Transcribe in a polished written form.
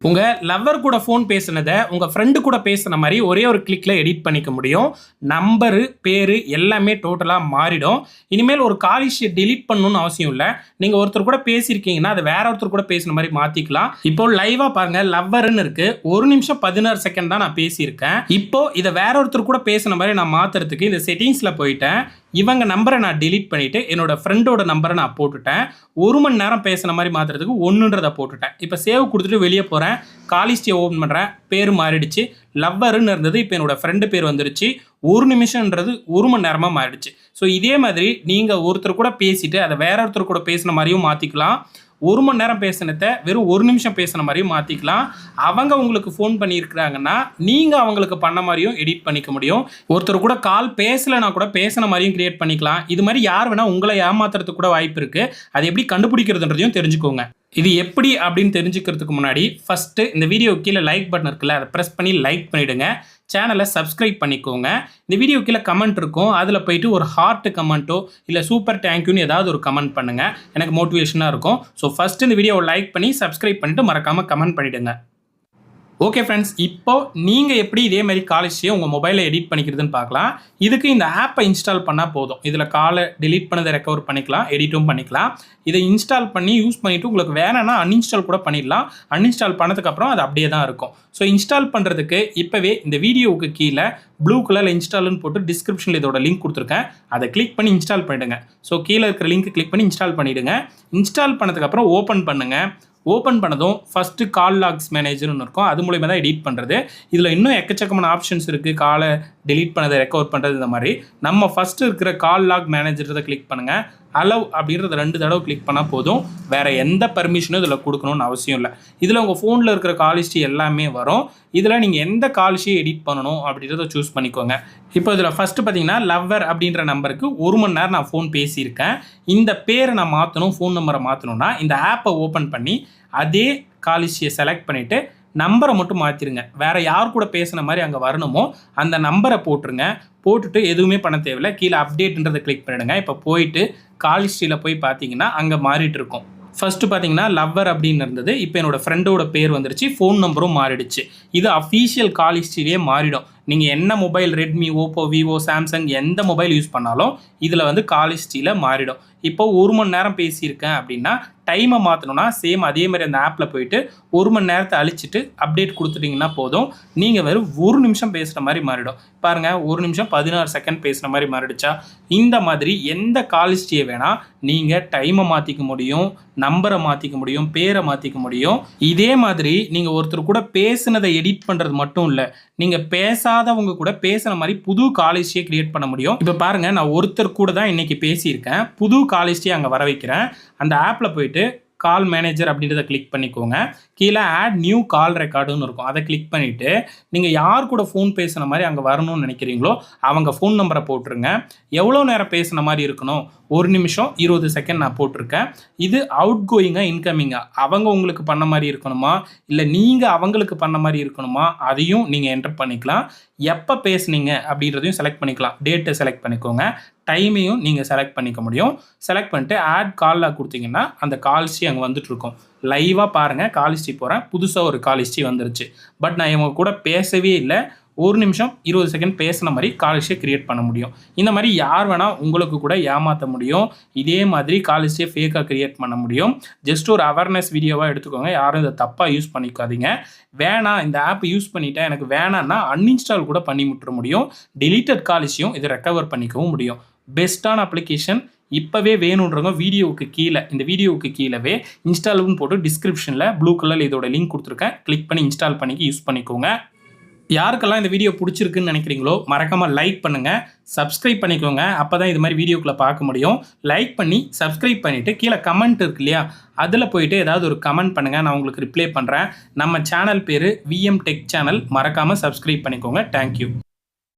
உங்க லவ்வர் கூட ஃபோன் பேசுனதை உங்க ஃப்ரெண்டு கூட பேசுன மாதிரி ஒரே ஒரு கிளிக்ல எடிட் பண்ணிக்க முடியும். நம்பரு, பேரு எல்லாமே டோட்டலா மாறிடும். இனிமேல் ஒரு கால் ஷீட் டெலீட் பண்ணணும்னு அவசியம் இல்லை. நீங்க ஒருத்தர் கூட பேசியிருக்கீங்கன்னா அதை வேற ஒருத்தர் கூட பேசுன மாதிரி மாத்திக்கலாம். இப்போ லைவா பாருங்க, லவ்வர்னு இருக்கு. 1 நிமிஷம் 16 செகண்ட் தான் நான் பேசியிருக்கேன். இப்போ இதை வேற ஒருத்தர் கூட பேசுன மாதிரி நான் மாத்துறதுக்கு இந்த செட்டிங்ஸ்ல போயிட்டேன். இவங்க நம்பரை நான் டெலீட் பண்ணிட்டு என்னோட ஃப்ரெண்டோட நம்பரை நான் போட்டுட்டேன். 1 மணி நேரம் பேசுன மாதிரி மாத்துறதுக்கு 1ன்றதை போட்டுட்டேன். இப்போ சேவ் கொடுத்துட்டு வெளியே போறேன். காலிஸ்டியை ஓப்பன் பண்ணுறேன். பேர் மாறிடுச்சு. லவ்வருன்னு இருந்தது, இப்போ என்னோட ஃப்ரெண்டு பேர் வந்துருச்சு. 1 நிமிஷம்ன்றது 1 மணி நேரமாக மாறிடுச்சு. ஸோ இதே மாதிரி நீங்கள் ஒருத்தர் கூட பேசிட்டு அதை வேற ஒருத்தர் கூட பேசின மாதிரியும் மாற்றிக்கலாம். 1 மணி நேரம் பேசினதை வெறும் 1 நிமிஷம் பேசின மாதிரியும் மாற்றிக்கலாம். அவங்க உங்களுக்கு ஃபோன் பண்ணியிருக்கிறாங்கன்னா நீங்கள் அவங்களுக்கு பண்ண மாதிரியும் எடிட் பண்ணிக்க முடியும். ஒருத்தர் கூட கால் பேசலைன்னா கூட பேசின மாதிரியும் கிரியேட் பண்ணிக்கலாம். இது மாதிரி யார் வேணால் உங்களை ஏமாத்துறதுக்கு கூட வாய்ப்பு இருக்குது. அது எப்படி கண்டுபிடிக்கிறதுன்றதையும் தெரிஞ்சுக்கோங்க. இது எப்படி அப்படின்னு தெரிஞ்சுக்கிறதுக்கு முன்னாடி ஃபஸ்ட்டு இந்த வீடியோ கீழே லைக் பட்டன் இருக்குல்ல, அதை ப்ரெஸ் பண்ணி லைக் பண்ணிவிடுங்க. சேனலை சப்ஸ்கிரைப் பண்ணிக்கோங்க. இந்த வீடியோ கீழே கமெண்ட் இருக்கும், அதில் போயிட்டு ஒரு ஹார்ட் கமெண்ட்டோ இல்லை சூப்பர் தேங்க்யூன்னு ஏதாவது ஒரு கமெண்ட் பண்ணுங்கள். எனக்கு மோட்டிவேஷனாக இருக்கும். ஸோ ஃபஸ்ட்டு இந்த வீடியோவை லைக் பண்ணி சப்ஸ்கிரைப் பண்ணிவிட்டு மறக்காமல் கமெண்ட் பண்ணிவிடுங்க. ஓகே ஃப்ரெண்ட்ஸ், இப்போ நீங்கள் எப்படி இதே மாதிரி காலேஜையும் உங்கள் மொபைலில் எடிட் பண்ணிக்கிறதுன்னு பார்க்கலாம். இதுக்கு இந்த ஆப்பை இன்ஸ்டால் பண்ணால் போதும். இதில் காலை டெலீட் பண்ணதை ரெக்கவர் பண்ணிக்கலாம், எடிட்டும் பண்ணிக்கலாம். இதை இன்ஸ்டால் பண்ணி யூஸ் பண்ணிவிட்டு உங்களுக்கு வேணும்னா அன்இன்ஸ்டால் கூட பண்ணிடலாம். அன்இன்ஸ்டால் பண்ணதுக்கப்புறம் அது அப்படியே தான் இருக்கும். ஸோ இன்ஸ்டால் பண்ணுறதுக்கு இப்போவே இந்த வீடியோவுக்கு கீழே ப்ளூ கலரில் இன்ஸ்டால்னு போட்டு டிஸ்கிரிப்ஷனில் இதோட லிங்க் கொடுத்துருக்கேன். அதை கிளிக் பண்ணி இன்ஸ்டால் பண்ணிவிடுங்க. ஸோ கீழே இருக்கிற லிங்க் கிளிக் பண்ணி இன்ஸ்டால் பண்ணிவிடுங்க. இன்ஸ்டால் பண்ணதுக்கப்புறம் ஓப்பன் பண்ணுங்கள். ஓப்பன் பண்ணதும் ஃபஸ்ட்டு கால் லாக்ஸ் மேனேஜர்னு இருக்கும். அது மூலயமா தான் எடிட் பண்ணுறது. இதில் இன்னும் எக்கச்சக்கமான ஆப்ஷன்ஸ் இருக்குது. காலை டெலீட் பண்ணதை ரெக்கவர் பண்ணுறது, இந்த மாதிரி. நம்ம ஃபஸ்ட்டு இருக்கிற கால் லாக் மேனேஜரை கிளிக் பண்ணுங்கள். அலவ் அப்படின்றத 2 தடவை கிளிக் பண்ணால் போதும். வேறு எந்த பர்மிஷனும் இதில் கொடுக்கணும்னு அவசியம் இல்லை. இதில் உங்கள் ஃபோனில் இருக்கிற கால் ஹிஸ்ட்ரி எல்லாமே வரும். இதில் நீங்கள் எந்த கால் ஹிஸ்ட்ரியை எடிட் பண்ணணும் அப்படின்றத சூஸ் பண்ணிக்கோங்க. இப்போ இதில் ஃபஸ்ட்டு பார்த்தீங்கன்னா லவ்வர் அப்படின்ற நம்பருக்கு 1 மணி நேரம் நான் ஃபோன் பேசியிருக்கேன். இந்த பேரை நான் மாற்றணும், ஃபோன் நம்பரை மாற்றணும்னா இந்த ஆப்பை ஓப்பன் பண்ணி அதே கால் ஹிஸ்ட்ரியை செலக்ட் பண்ணிவிட்டு நம்பரை மட்டும் மாற்றிடுங்க. வேறு யார் கூட பேசுன மாதிரி அங்கே வரணுமோ அந்த நம்பரை போட்டுருங்க. போட்டுட்டு எதுவுமே பண்ண தேவையில்லை. கீழே அப்டேட்ன்றதை கிளிக் பண்ணிவிடுங்க. இப்போ போயிட்டு கால் ஹிஸ்ட்ரியில் போய் பார்த்தீங்கன்னா அங்கே மாறிட்டு இருக்கும். ஃபஸ்ட்டு பார்த்தீங்கன்னா லவ்வர் அப்படின்னு இருந்தது. இப்போ என்னோடய ஃப்ரெண்டோட பேர் வந்துருச்சு, ஃபோன் நம்பரும் மாறிடுச்சு. இது அஃபீஷியல் கால் ஹிஸ்ட்ரியிலே மாறிடும். நீங்கள் என்ன mobile, Redmi, Oppo, Vivo, Samsung எந்த மொபைல் யூஸ் பண்ணாலும் இதில் வந்து கால் ஹிஸ்ட்ரியில் மாறிடும். இப்போ 1 மணி நேரம் பேசியிருக்கேன் அப்படின்னா டைமை மாற்றணும்னா சேம் அதே மாதிரி அந்த ஆப்பில் போயிட்டு 1 மணி நேரத்தை அழிச்சிட்டு அப்டேட் கொடுத்துட்டிங்கன்னா போதும். நீங்கள் வெறும் 1 நிமிஷம் பேசுகிற மாதிரி மாறிடும். பாருங்கள், 1 நிமிஷம் 16 செகண்ட் பேசுகிற மாதிரி மாறிடுச்சா? இந்த மாதிரி எந்த கால் ஹிஸ்ட்ரியை வேணால் நீங்கள் டைமை மாற்றிக்க முடியும், நம்பரை மாற்றிக்க முடியும், பேரை மாற்றிக்க முடியும். இதே மாதிரி நீங்கள் ஒருத்தர் கூட பேசுனதை எடிட் பண்ணுறது மட்டும் இல்லை, நீங்கள் பேசாதவங்க கூட பேசுகிற மாதிரி புது கால் ஹிஸ்ட்ரியை கிரியேட் பண்ண முடியும். இப்போ பாருங்கள், நான் ஒருத்தர் கூட தான் இன்றைக்கி பேசியிருக்கேன். புது கால் ஹிஸ்ட்ரியை அங்கே வர வைக்கிறேன். அந்த ஆப்பில் போயிட்டு கால் மேனேஜர் அப்படின்றத கிளிக் பண்ணிக்கோங்க. கீழே ஆட் நியூ கால் ரெக்கார்டுன்னு இருக்கும். அதை கிளிக் பண்ணிவிட்டு நீங்கள் யார் கூட ஃபோன் பேசுன மாதிரி அங்கே வரணும்னு நினைக்கிறீங்களோ அவங்க ஃபோன் நம்பரை போட்டுருங்க. எவ்வளோ நேரம் பேசுன மாதிரி இருக்கணும்? 1 நிமிஷம் 20 செகண்ட் நான் போட்டிருக்கேன். இது அவுட் கோயிங்காக, இன்கமிங்காக அவங்க உங்களுக்கு பண்ண மாதிரி இருக்கணுமா இல்லை நீங்கள் அவங்களுக்கு பண்ண மாதிரி இருக்கணுமா, அதையும் நீங்கள் என்டர் பண்ணிக்கலாம். எப்போ பேசுனீங்க அப்படின்றதையும் செலக்ட் பண்ணிக்கலாம். டேட்டை செலக்ட் பண்ணிக்கோங்க. டைமையும் நீங்கள் செலக்ட் பண்ணிக்க முடியும். செலக்ட் பண்ணிட்டு ஆட் காலில் கொடுத்தீங்கன்னா அந்த கால் ஹிஸ்ட்ரி அங்கே வந்துட்டு இருக்கும். லைவாக பாருங்கள், கால் ஹிஸ்ட்ரி போகிறேன். புதுசாக ஒரு கால் ஹிஸ்ட்ரி வந்துருச்சு. பட் நான் இவங்க கூட பேசவே இல்லை. 1 நிமிஷம் 20 செகண்ட் பேசின மாதிரி கால் ஹிஸ்ட்ரியை கிரியேட் பண்ண முடியும். இந்த மாதிரி யார் வேணால் உங்களுக்கு கூட ஏமாற்ற முடியும். இதே மாதிரி கால் ஹிஸ்ட்ரியை ஃபேக்காக கிரியேட் பண்ண முடியும். ஜஸ்ட் ஒரு அவேர்னஸ் வீடியோவாக எடுத்துக்கோங்க. யாரும் இதை தப்பாக யூஸ் பண்ணிக்காதீங்க. வேணாம், இந்த ஆப் யூஸ் பண்ணிட்டேன் எனக்கு வேணான்னா அன்இன்ஸ்டால் கூட பண்ணி விட்டுற முடியும். டெலீட்டட் கால் ஹிஸ்ட்ரியும் இதை ரெக்கவர் பண்ணிக்கவும் முடியும். பெஸ்ட்டான அப்ளிகேஷன். இப்போவே வேணுன்றவங்க வீடியோவுக்கு கீழே, இந்த வீடியோவுக்கு கீழவே இன்ஸ்டால்னு போட்டு டிஸ்கிரிப்ஷனில் ப்ளூ கலரில் இதோட லிங்க் கொடுத்துருக்கேன். கிளிக் பண்ணி இன்ஸ்டால் பண்ணி யூஸ் பண்ணிக்கோங்க. யாருக்கெல்லாம் இந்த வீடியோ பிடிச்சிருக்குன்னு நினைக்கிறீங்களோ மறக்காமல் லைக் பண்ணுங்கள், சப்ஸ்கிரைப் பண்ணிக்கோங்க. அப்போ தான் இது மாதிரி வீடியோக்குள்ளே பார்க்க முடியும். லைக் பண்ணி சப்ஸ்கிரைப் பண்ணிவிட்டு கீழே கமெண்ட் இருக்கு இல்லையா, அதில் போயிட்டு ஏதாவது ஒரு கமெண்ட் பண்ணுங்கள், நான் உங்களுக்கு ரிப்ளை பண்ணுறேன். நம்ம சேனல் பேர் விஎம் டெக் சேனல். மறக்காமல் சப்ஸ்கிரைப் பண்ணிக்கோங்க. தேங்க்யூ.